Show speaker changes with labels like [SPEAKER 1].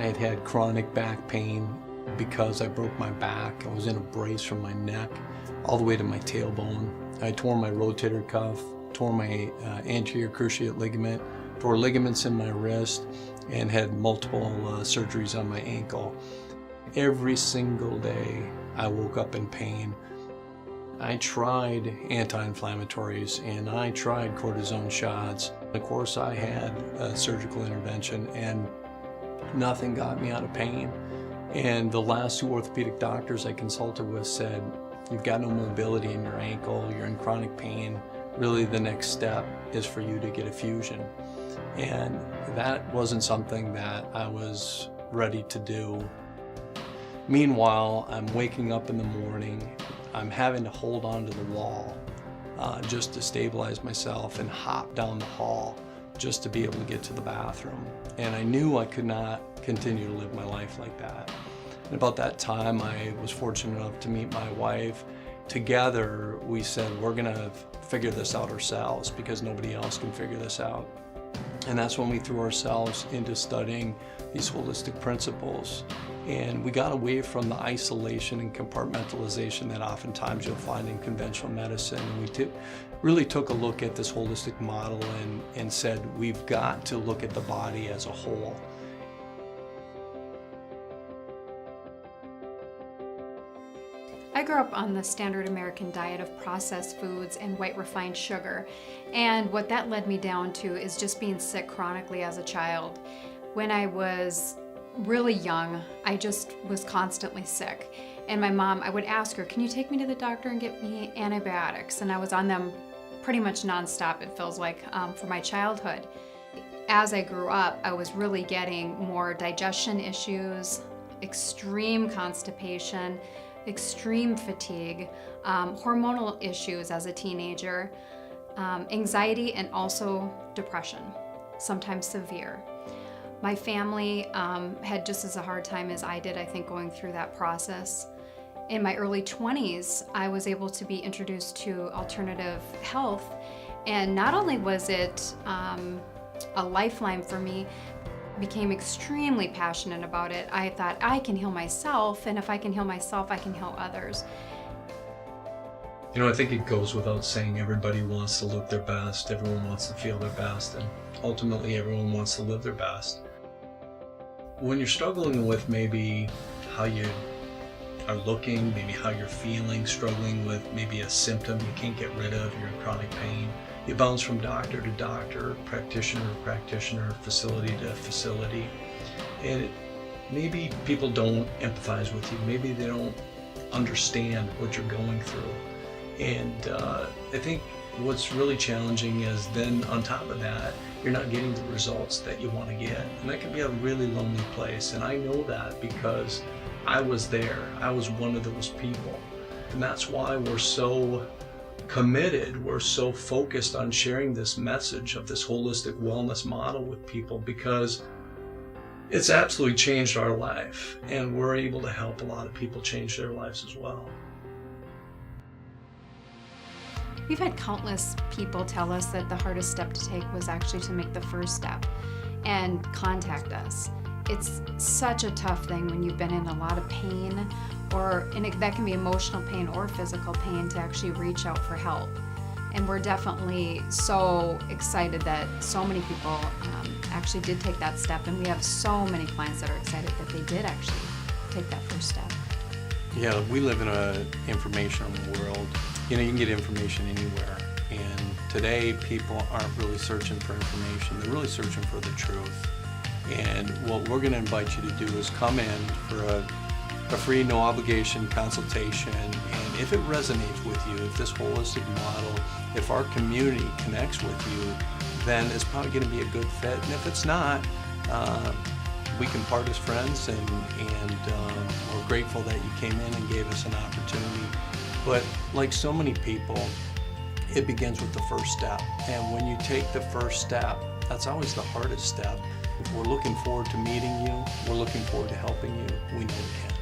[SPEAKER 1] I had had chronic back pain because I broke my back. I was in a brace from my neck all the way to my tailbone. I tore my rotator cuff, tore my anterior cruciate ligament, tore ligaments in my wrist, and had multiple surgeries on my ankle. Every single day I woke up in pain. I tried anti-inflammatories and I tried cortisone shots. Of course, I had a surgical intervention and nothing got me out of pain. And the last 2 orthopedic doctors I consulted with said, you've got no mobility in your ankle, you're in chronic pain. Really the next step is for you to get a fusion. And that wasn't something that I was ready to do. Meanwhile, I'm waking up in the morning, I'm having to hold onto the wall just to stabilize myself and hop down the hall just to be able to get to the bathroom. And I knew I could not continue to live my life like that. And about that time, I was fortunate enough to meet my wife. Together, we said, we're gonna figure this out ourselves because nobody else can figure this out. And that's when we threw ourselves into studying these holistic principles. And we got away from the isolation and compartmentalization that oftentimes you'll find in conventional medicine. And we really took a look at this holistic model and said, we've got to look at the body as a whole.
[SPEAKER 2] I grew up on the standard American diet of processed foods and white refined sugar. And what that led me down to is just being sick chronically as a child. When I was really young, I just was constantly sick. And my mom, I would ask her, can you take me to the doctor and get me antibiotics? And I was on them pretty much nonstop, it feels like, for my childhood. As I grew up, I was really getting more digestion issues, extreme constipation, extreme fatigue, hormonal issues as a teenager, anxiety, and also depression, sometimes severe. My family had just as a hard time as I did, I think, going through that process. In my early 20s, I was able to be introduced to alternative health, and not only was it a lifeline for me, became extremely passionate about it. I thought, I can heal myself, and if I can heal myself, I can heal others.
[SPEAKER 1] You know, I think it goes without saying, everybody wants to look their best, everyone wants to feel their best, and ultimately everyone wants to live their best. When you're struggling with maybe how you are looking, maybe how you're feeling, struggling with maybe a symptom you can't get rid of, you're in chronic pain, you bounce from doctor to doctor, practitioner to practitioner, facility to facility, and maybe people don't empathize with you, maybe they don't understand what you're going through. And I think what's really challenging is then on top of that, you're not getting the results that you want to get. And that can be a really lonely place. And I know that because I was there. I was one of those people. And that's why we're so committed, we're so focused on sharing this message of this holistic wellness model with people, because it's absolutely changed our life. And we're able to help a lot of people change their lives as well.
[SPEAKER 2] We've had countless people tell us that the hardest step to take was actually to make the first step and contact us. It's such a tough thing when you've been in a lot of pain, and that can be emotional pain or physical pain, to actually reach out for help. And we're definitely so excited that so many people actually did take that step, and we have so many clients that are excited that they did actually take that first step.
[SPEAKER 1] Yeah, we live in an informational world. You know, you can get information anywhere, and today people aren't really searching for information, they're really searching for the truth. And what we're going to invite you to do is come in for a free, no obligation consultation, and if it resonates with you, if this holistic model, if our community connects with you, then it's probably going to be a good fit. And if it's not, we can part as friends, and we're grateful that you came in and gave us an opportunity. But like so many people, it begins with the first step. And when you take the first step, that's always the hardest step. We're looking forward to meeting you. We're looking forward to helping you. We know we can.